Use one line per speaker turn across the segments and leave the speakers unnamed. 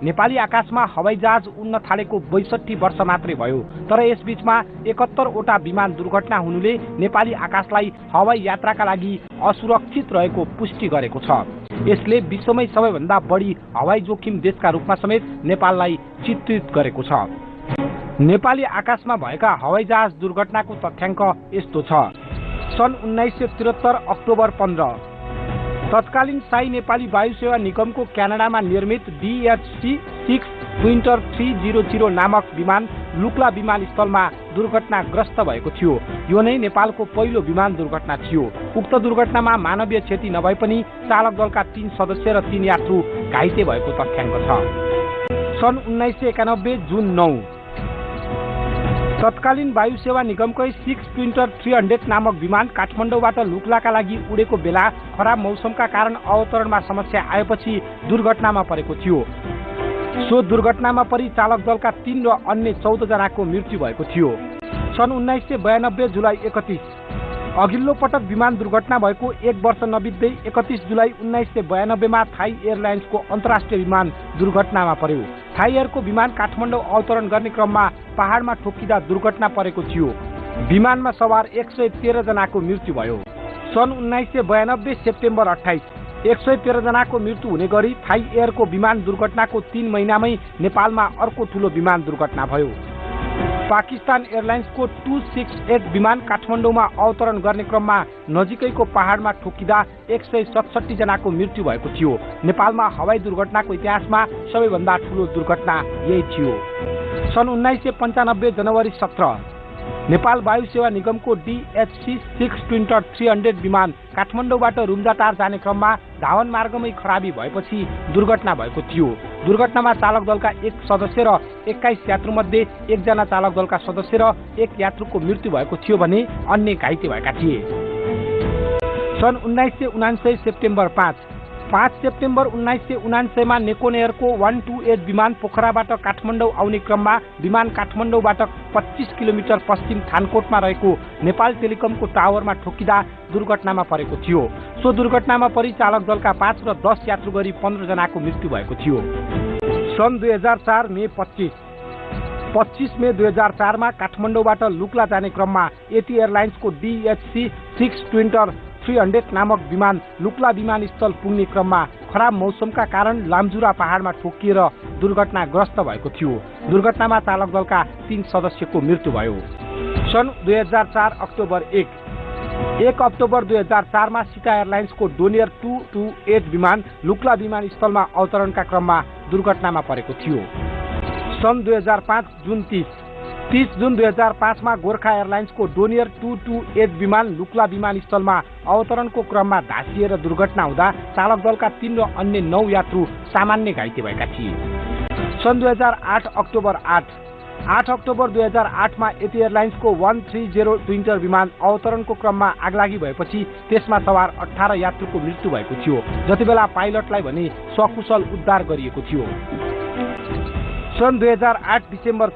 नेपाली आकाशमा हवाईजहाज उड्न थालेको 62 वर्ष मात्रै भयो, तर यस बीचमा 71 वटा विमान दुर्घटना हुनुले नेपाली आकाशलाई हवाई यात्राका लागि असुरक्षित रहेको पुष्टि गरेको छ। यसले विश्वमै सबैभन्दा बढी हवाई जोखिम देशका रूपमा समेत नेपाललाई चित्रित गरेको छ। नेपाली आकाशमा भएका हवाईजहाज दुर्घटनाको तथ्याङ्क यस्तो छ। सन् 1973 अक्टोबर 15 तत्कालीन शाही नेपाली वायुसेवा निगमको क्यानाडामा निर्मित DHC-6 विन्टर 300 नामक विमान लुक्ला विमानस्थलमा दुर्घटनाग्रस्त भएको थियो। यो नै नेपालको पहिलो विमान दुर्घटना थियो। उक्त दुर्घटनामा मानवीय क्षति नभए पनि चालक दलका 3 सदस्य र 3 यात्रु घाइते भएको तथ्याङ्क छ। सन् 1991 जुन 9 तत्कालीन वायुसेवा निगमकै 6 विन्टर 300 नामक विमान काठमाडौँबाट लुक्लाका लागि उडेको बेला खराब मौसमका कारण अवतरणमा समस्या आएपछि दुर्घटनामा परेको थियो। सो दुर्घटनामा परि चालक दलका 3 र अन्य 14 जनाको मृत्यु भएको थियो। सन् 1992 जुलाई 31 अघिल्लो पटक विमान दुर्घटना भएको 1 वर्ष नबित्दै 31 जुलाई 1992 मा थाई एयरलाइन्सको अन्तर्राष्ट्रिय विमान दुर्घटनामा पर्यो। थाई एयरको विमान काठमाडौँ अवतरण गर्ने क्रममा पहाडमा ठोक्किँदा दुर्घटना परेको थियो। विमानमा सवार 113 जनाको मृत्यु भयो। सन् 1992 सेप्टेम्बर 28 113 जनाको मृत्यु हुने गरी थाई एयरको विमान दुर्घटनाको 3 महिनामै नेपालमा अर्को ठूलो विमान दुर्घटना भयो। पाकिस्तान एयरलाइन्सको 268 विमान काठमाडौँमा अवतरण गर्ने क्रममा नजिकैको पहाडमा ठोक्किँदा 167 जनाको मृत्यु भएको थियो। नेपालमा हवाई दुर्घटनाको इतिहासमा सबैभन्दा ठूलो दुर्घटना यही थियो। सन् 1995 जनवरी 17 नेपाल वायुसेवा निगमको DHC-6 विन्टर 300 विमान काठमाडौँबाट रुम्जाटार जाने क्रममा धावन मार्गमै खराबी भएपछि दुर्घटना भएको थियो। दुर्घटनामा चालक दलका 1 सदस्य र 21 यात्रुमध्ये 1 जना चालक दलका सदस्य र 1 यात्रुको मृत्यु भएको थियो भने अन्य घाइते भएका थिए। सन् 1979 सेप्टेम्बर 5 सेप्टेम्बर 1979 मा नेकोन एयरको 128 विमान पोखराबाट काठमाडौँ आउने क्रममा विमान काठमाडौँबाट 25 किलोमिटर पश्चिम थानकोटमा रहेको नेपाल टेलिकमको टावरमा ठोक्किँदा दुर्घटनामा परेको थियो। सो दुर्घटनामा परि चालक दलका 5 र 10 यात्रु गरी 15 जनाको मृत्यु भएको थियो। सन् 2004 मे 25 मे 2004 मा काठमाडौँबाट लुक्ला जाने क्रममा एटी एयरलाइन्सको DHC-6 विन्टर 300 नामक विमान लुक्ला विमानस्थल पुग्ने क्रममा खराब मौसमका कारण लामजुरा पहाडमा ठोक्किएर दुर्घटनाग्रस्त भएको थियो। दुर्घटनामा चालक दलका 3 सदस्यको मृत्यु भयो। सन् 2004 अक्टोबर 1 अक्टोबर 2004 मा सीता एयरलाइन्सको डोनियर 228 विमान लुक्ला विमानस्थलमा अवतरणका क्रममा दुर्घटनामा परेको थियो। सन् 2005 जुन 30 जुन 2005 मा गोर्खा एयरलाइन्सको डोनियर 228 विमान लुक्ला विमानस्थलमा अवतरणको क्रममा धासिएर दुर्घटना हुँदा चालक दलका 3 र अन्य 9 यात्रु सामान्य घाइते भएका थिए। सन् 2008 अक्टोबर 8 अक्टोबर 2008 मा एटी एयरलाइन्सको 130 विन्टर विमान अवतरणको क्रममा आगलागी भएपछि त्यसमा सवार 18 यात्रुको मृत्यु भएको थियो। जतिबेला पाइलटलाई भने सकुशल उद्धार गरिएको थियो। सन् 2008 डिसेम्बर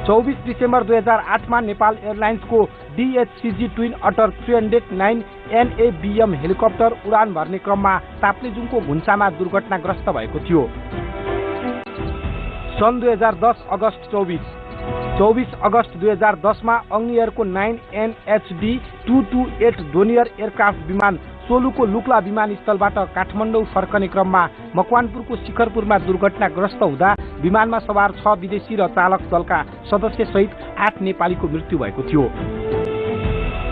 24 डिसेम्बर 2008 मा नेपाल एयरलाइन्सको DHCG twin otter 309 NABM helicopter उडान भर्ने क्रममा ताप्लेजुङको घुन्सामा दुर्घटनाग्रस्त भएको थियो। सन् 2010 अगस्त 24 अगस्त 2010 मा अग्नि एयरको 9 NHD 228 डोनियर एयरक्राफ्ट विमान सोलुको लुक्ला विमानस्थलबाट काठमाडौँ फर्कने क्रममा मकवानपुरको शिखरपुरमा दुर्घटनाग्रस्त हुँदा विमानमा सवार 6 विदेशी र चालक दलका सदस्य सहित 8 नेपालीको मृत्यु भएको थियो।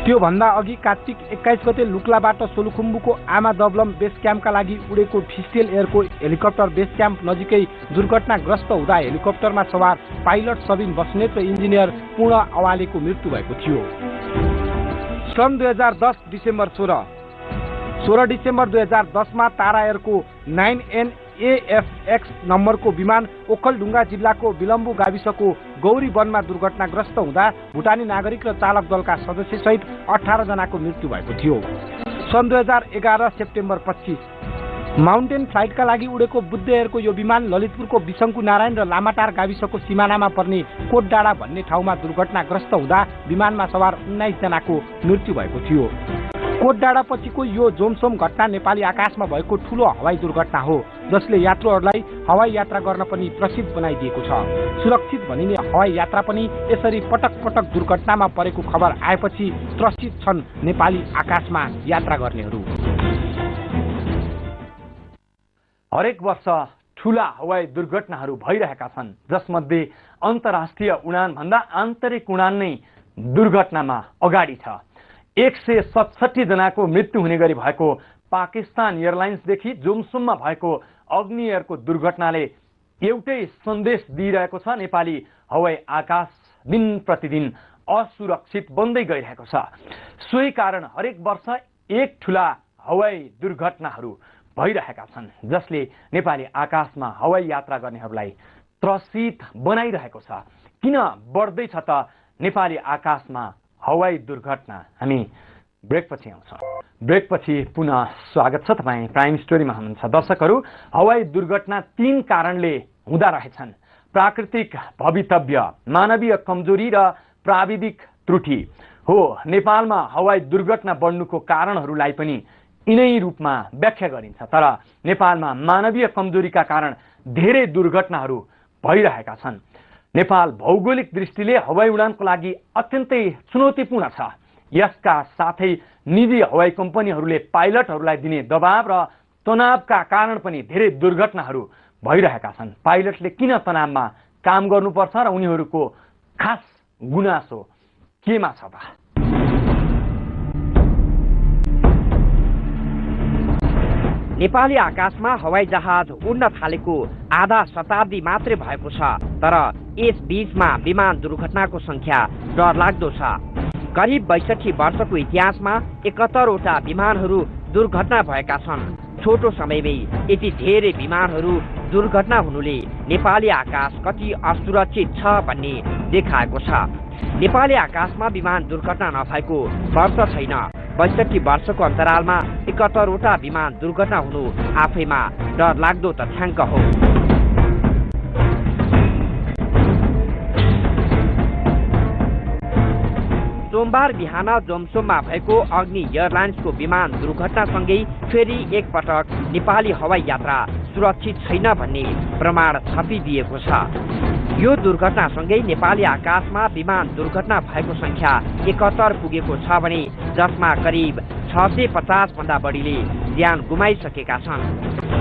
त्यो भन्दा अघि कार्तिक 21 गते लुक्लाबाट सोलुखुम्बुको आमा दबलम बेस क्याम्पका लागि उडेको फिस्टेल एयरको हेलिकप्टर बेस क्याम्प नजिकै दुर्घटनाग्रस्त हुँदा हेलिकप्टरमा सवार पाइलट सबिन बस्नेत र इन्जिनियर पूर्ण अवालेको मृत्यु भएको थियो। सन् 2010 डिसेम्बर 16 डिसेम्बर 2010 मा तारा एयरको 9NAFX नम्बरको विमान ओखलढुङ्गा जिल्लाको विलम्बु गाविसको गौरी वनमा दुर्घटनाग्रस्त हुँदा भुटानी नागरिक र चालक दलका सदस्य सहित 18 जनाको मृत्यु भएको थियो। सन् 2011 सेप्टेम्बर 25 माउन्टेन फ्लाइटका लागि उडेको बुद्ध एयरको यो विमान ललितपुरको बिसङ्कु नारायण र लामाटार गाविसको सिमानामा पर्ने कोटडाँडा भन्ने ठाउँमा दुर्घटनाग्रस्त हुँदा विमानमा सवार 19 जनाको मृत्यु भएको थियो। कोटडाँडापछिको यो जोमसोम घटना नेपाली आकाशमा भएको ठूलो हवाई दुर्घटना हो, जसले यात्रुहरूलाई हवाई यात्रा गर्न पनि प्रसिद्ध बनाइदिएको छ। सुरक्षित भनिने हवाई यात्रा पनि यसरी पटक पटक दुर्घटनामा परेको खबर आएपछि त्रसित छन् नेपाली आकाशमा यात्रा गर्नेहरू।
हरेक वर्ष ठूला हवाई दुर्घटनाहरू भइरहेका छन्, जसमध्ये अन्तर्राष्ट्रिय उडान भन्दा आन्तरिक उडान नै दुर्घटनामा अगाडि छ। 167 जनाको मृत्यु हुने गरी भएको पाकिस्तान एयरलाइन्सदेखि जोमसोममा भएको अग्नि एयरको दुर्घटनाले एउटै सन्देश दिइरहेको छ, नेपाली हवाई आकाश दिन प्रतिदिन असुरक्षित बन्दै गइरहेको छ। सोही कारण हरेक वर्ष एक ठूला हवाई दुर्घटनाहरू भइरहेका छन्, जसले नेपाली आकाशमा हवाई यात्रा गर्नेहरूलाई त्रसित बनाइरहेको छ। किन बढ्दैछ त नेपाली आकाशमा हवाई दुर्घटना? हामी ब्रेकपछि आउँछौँ। ब्रेकपछि पुनः स्वागत छ। तपाईँ प्राइम स्टोरीमा हुनुहुन्छ। दर्शकहरू, हवाई दुर्घटना 3 कारणले हुँदा रहेछन्: प्राकृतिक भवितव्य, मानवीय कमजोरी र प्राविधिक त्रुटि हो। नेपालमा हवाई दुर्घटना बढ्नुको कारणहरूलाई पनि यिनै रूपमा व्याख्या गरिन्छ, तर नेपालमा मानवीय कमजोरीका कारण धेरै दुर्घटनाहरू भइरहेका छन्। नेपाल भौगोलिक दृष्टिले हवाई उडानको लागि अत्यन्तै चुनौतीपूर्ण छ। यसका साथै निजी हवाई कम्पनीहरूले पाइलटहरूलाई दिने दबाव र तनावका कारण पनि धेरै दुर्घटनाहरू भइरहेका छन्। पाइलटले किन तनावमा काम गर्नुपर्छ र उनीहरूको खास गुनासो केमा छ त?
नेपाली आकाशमा हवाई जहाज उड्न थालेको आधा शताब्दी मात्रै भएको छ, तर यस बीचमा विमान दुर्घटनाको संख्या डरलाग्दो छ। करिब 62 वर्षको इतिहासमा 71 वटा विमानहरू दुर्घटना भएका छन्। छोटो समयमै यति धेरै विमानहरू दुर्घटना हुनुले नेपाली आकाश कति असुरक्षित छ भन्ने देखाएको छ। नेपाली आकाशमा विमान दुर्घटना नभएको वर्ष छैन। 62 वर्षको अन्तरालमा 71 वटा विमान दुर्घटना हुनु आफैमा डरलाग्दो तथ्याङ्क हो। सोमबार बिहान जोमसोममा भएको अग्नि एयरलाइन्सको विमान दुर्घटनासँगै फेरि एकपटक नेपाली हवाई यात्रा सुरक्षित छैन भन्ने प्रमाण छापिदिएको छ। यो दुर्घटनासँगै नेपाली आकाशमा विमान दुर्घटना भएको संख्या 71 पुगेको छ भने जसमा करिब 650 भन्दा बढीले ज्यान गुमाइसकेका छन्।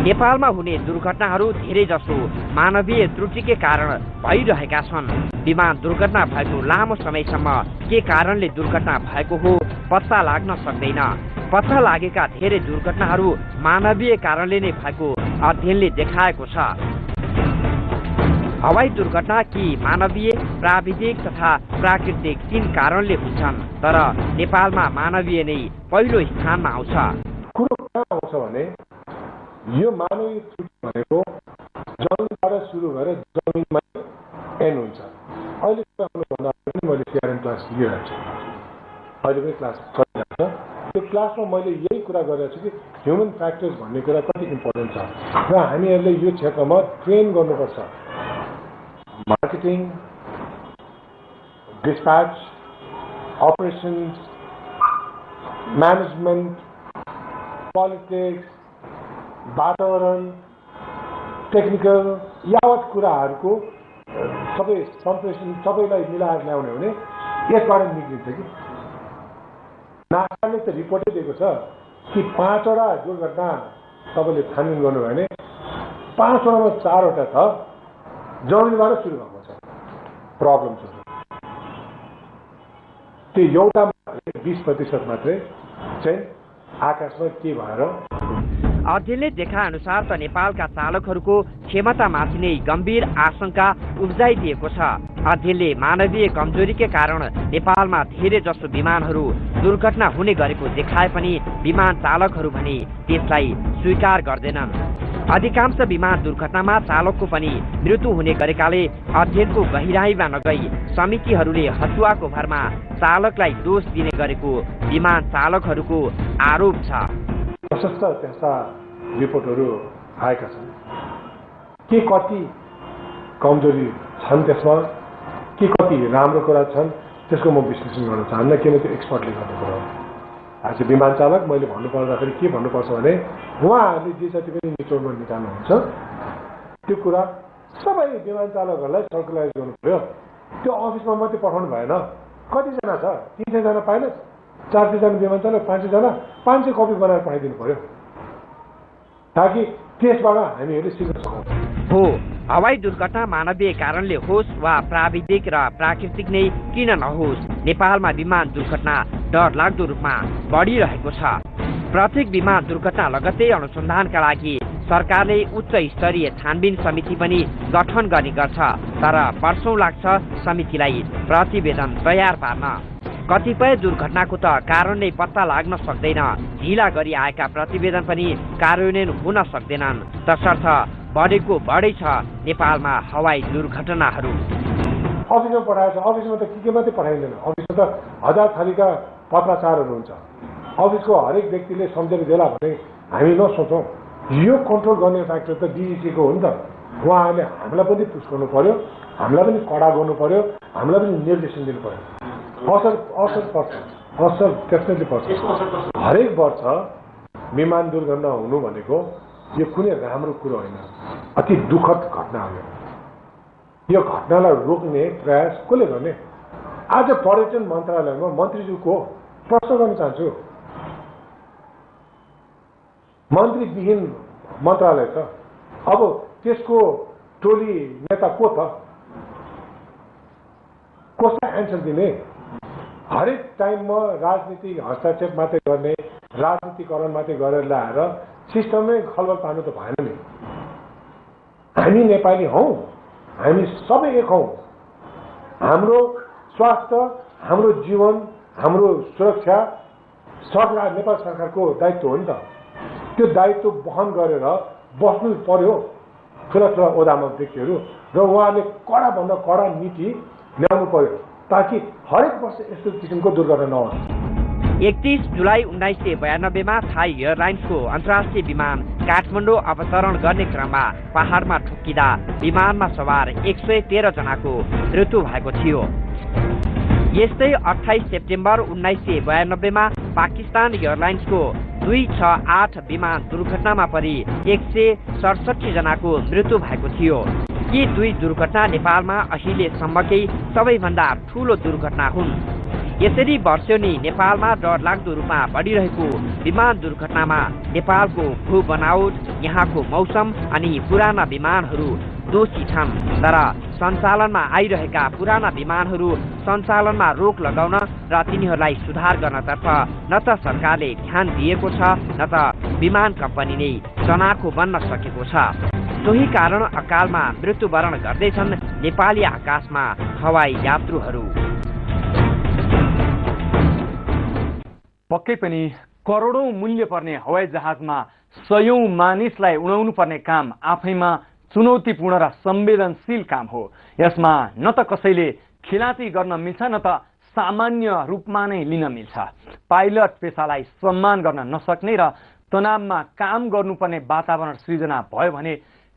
नेपालमा हुने दुर्घटनाहरू धेरै जसो मानवीय त्रुटिकै कारण भइरहेका छन्। विमान दुर्घटना भएको लामो समयसम्म के कारणले दुर्घटना भएको हो पत्ता लाग्न सक्दैन। पत्ता लागेका धेरै दुर्घटनाहरू मानवीय कारणले नै भएको अध्ययनले देखाएको छ। हवाई दुर्घटना कि मानवीय, प्राविधिक तथा प्राकृतिक 3 कारणले हुन्छन्, तर नेपालमा मानवीय नै पहिलो स्थानमा आउँछ।
कुरो कहाँ आउँछ भने यो मानवीय त्रुटि भनेको जमिनबाट सुरु भएर जमिनमा एन्ड हुन्छ। अहिले भन्दा पनि मैले सिआरएन क्लास लिइरहेको छु, अहिले पनि क्लास चलिरहेको छ। त्यो क्लासमा मैले यही कुरा गरेको छु कि ह्युमन फ्याक्टर्स भन्ने कुरा कति इम्पोर्टेन्ट छ र हामीहरूले यो क्षेत्रमा ट्रेन गर्नुपर्छ। Marketing, dispatch, operations, management, politics, वातावरण, टेक्निकल यावत कुराहरूको सबै सम्प्रेषण सबैलाई मिलाएर ल्याउने भने यसबाट निक्लिन्छ कि नासाले त रिपोर्टै दिएको छ कि 5 वटा दुर्घटना तपाईँले छानबिन गर्नुभयो भने 5 वटामा 4 वटा छ जमिनबाट सुरु भएको छ प्रब्लम्सहरू। त्यो एउटा 20% मात्रै चाहिँ आकाशमा के भएर।
अध्ययनले देखाए अनुसार त नेपालका चालकहरूको क्षमतामाथि नै गम्भीर आशंका उब्जाइदिएको छ। अध्ययनले मानवीय कमजोरीकै कारण नेपालमा धेरै जसो विमानहरू दुर्घटना हुने गरेको देखाए पनि विमान चालकहरू भने त्यसलाई स्वीकार गर्दैनन्। अधिकांश विमान दुर्घटनामा चालकको पनि मृत्यु हुने गरेकाले अध्ययनको गहिराईमा नगई समितिहरूले हसुवाको भरमा चालकलाई दोष दिने गरेको विमान चालकहरूको आरोप छ।
प्रशस्त त्यस्ता रिपोर्टहरू आएका छन्। के कति कमजोरी छन् त्यसमा, के कति राम्रो कुरा छन् त्यसको म विश्लेषण गर्न चाहन्न, किन त्यो एक्सपर्टले गर्ने कुरा हो। आज विमान चालक मैले भन्नुपर्दाखेरि के भन्नुपर्छ भने उहाँहरूले जे जति पनि निचोडमा निकाल्नुहुन्छ त्यो कुरा सबै विमान चालकहरूलाई सर्कुलाइज गर्नु पर्यो। त्यो अफिसमा मात्रै पठाउनु भएन। कतिजना छ? 300 जना पाइलट, 400 जना विमान चालक, 500 जना, 500 कपी बनाएर पठाइदिनु पर्यो ताकि त्यसबाट हामीहरूले सिक्न सकौँ।
हो, हवाई दुर्घटना मानवीय कारणले होस् वा प्राविधिक र प्राकृतिक नै किन नहोस्, नेपालमा विमान दुर्घटना डरलाग्दो रूपमा बढिरहेको छ। प्रत्येक विमान दुर्घटना लगत्तै अनुसन्धानका लागि सरकारले उच्च स्तरीय छानबिन समिति पनि गठन गर्ने गर्छ। तर वर्षौं लाग्छ समितिलाई प्रतिवेदन तयार पार्न। कतिपय दुर्घटनाको त कारण नै पत्ता लाग्न सक्दैन। ढिला गरी आएका प्रतिवेदन पनि कार्यान्वयन हुन सक्दैनन्। तसर्थ बढेको बढै छ नेपालमा हवाई दुर्घटनाहरू।
अफिसमा पठाएछ, अफिसमा त के मात्रै पठाइँदैन। अफिसमा त 1000 थरीका पत्राचारहरू हुन्छ। अफिसको हरेक व्यक्तिले सम्झेर देला भने हामी नसोचौँ। यो कन्ट्रोल गर्ने फ्याक्टर त डिजिसीको हो नि त। उहाँहरूले हामीलाई पनि पुस गर्नु पर्यो, हामीलाई पनि कडा गर्नु पर्यो, हामीलाई पनि निर्देशन दिनु पर्यो। असर पर्छ, असर डेफिनेटली पर्छ। हरेक वर्ष विमान दुर्घटना हुनु भनेको यो कुनै राम्रो कुरो होइन, अति दुःखद घटना हो। यो घटनालाई रोक्ने प्रयास कसले गर्ने? आज पर्यटन मन्त्रालयमा मन्त्रीज्यूको प्रश्न गर्न चाहन्छु। मन्त्रीविहीन मन्त्रालय छ, अब त्यसको टोली नेता को छ? कसलाई एन्सर दिने? हरेक टाइममा राजनीतिक हस्तक्षेप मात्रै गर्ने, राजनीतिकरण मात्रै गरेर ल्याएर सिस्टममै खलबल पार्नु त भएन नि। हामी नेपाली हौँ, हामी सबै एक हौँ। हाम्रो स्वास्थ्य, हाम्रो जीवन, हाम्रो सुरक्षा सरकार, नेपाल सरकारको दायित्व हो नि त। त्यो दायित्व वहन गरेर बस्नु पर्यो ठुला ठुला ओदामा व्यक्तिहरू, र उहाँले कडाभन्दा कडा नीति ल्याउनु पर्यो ताकि हरेक वर्ष यस्तो किसिमको दुर्घटना नहोस्।
31 जुलाई 1992 मा थाई एयरलाइन्सको अन्तर्राष्ट्रिय विमान काठमाडौँ अवतरण गर्ने क्रममा पहाडमा ठोक्किँदा विमानमा सवार 113 जनाको मृत्यु भएको थियो। यस्तै 28 सेप्टेम्बर 1992 मा पाकिस्तान एयरलाइन्सको 268 विमान दुर्घटनामा परि 167 जनाको मृत्यु भएको थियो। यी दुई दुर्घटना नेपालमा अहिलेसम्मकै सबैभन्दा ठूलो दुर्घटना हुन्। यसरी वर्षौनी नेपालमा डरलाग्दो रूपमा बढिरहेको विमान दुर्घटनामा नेपालको भू बनावट, यहाँको मौसम अनि पुराना विमानहरू दोषी छन्। तर सञ्चालनमा आइरहेका पुराना विमानहरू सञ्चालनमा रोक लगाउन र तिनीहरूलाई सुधार गर्नतर्फ न त सरकारले ध्यान दिएको छ, न त विमान कम्पनी नै चनाखो बन्न सकेको छ। सोही कारण अकालमा मृत्युवरण गर्दैछन् नेपाली आकाशमा हवाई यात्रुहरू।
पक्कै पनि करोडौं मूल्य पर्ने हवाई जहाजमा सयौं मानिसलाई उडाउनु पर्ने काम आफैमा चुनौतीपूर्ण र संवेदनशील काम हो। यसमा न त कसैले खिलाती गर्न मिल्छ, न त सामान्य रूपमा नै लिन मिल्छ। पाइलट पेसालाई सम्मान गर्न नसक्ने र तनावमा काम गर्नुपर्ने वातावरण सृजना भयो भने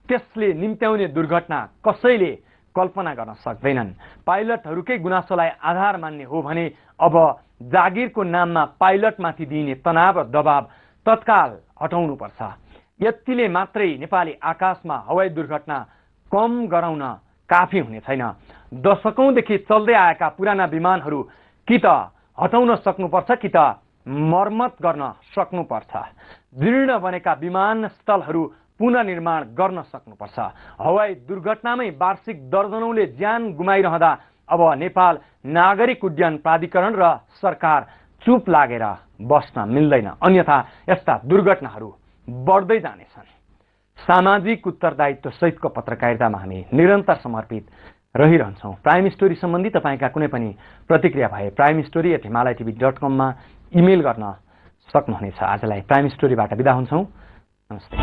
त्यसले निम्त्याउने दुर्घटना कसैले कल्पना गर्न सक्दैनन्। पाइलटहरूकै गुनासोलाई आधार मान्ने हो भने अब जागिरको नाममा पाइलटमाथि दिइने तनाव र दबाव तत्काल हटाउनुपर्छ। यतिले मात्रै नेपाली आकाशमा हवाई दुर्घटना कम गराउन काफी हुने छैन। दशकौंदेखि चल्दै आएका पुराना विमानहरू कि त हटाउन सक्नुपर्छ कि त मर्मत गर्न सक्नुपर्छ। जीर्ण बनेका विमानस्थलहरू पुनर्निर्माण गर्न सक्नुपर्छ। हवाई दुर्घटनामै वार्षिक दर्जनौंले ज्यान गुमाइरहँदा अब नेपाल नागरिक उड्डयन प्राधिकरण र सरकार चुप लागेर बस्न मिल्दैन, अन्यथा यस्ता दुर्घटनाहरू बढ्दै जानेछन्। सामाजिक उत्तरदायित्व सहितको पत्रकारितामा हामी निरन्तर समर्पित रहिरहन्छौँ। प्राइम स्टोरी सम्बन्धी तपाईका कुनै पनि प्रतिक्रिया भए primestory@himalayatv.com मा इमेल गर्न सक्नुहुनेछ। आजलाई प्राइम स्टोरीबाट बिदा हुन्छौँ। नमस्ते।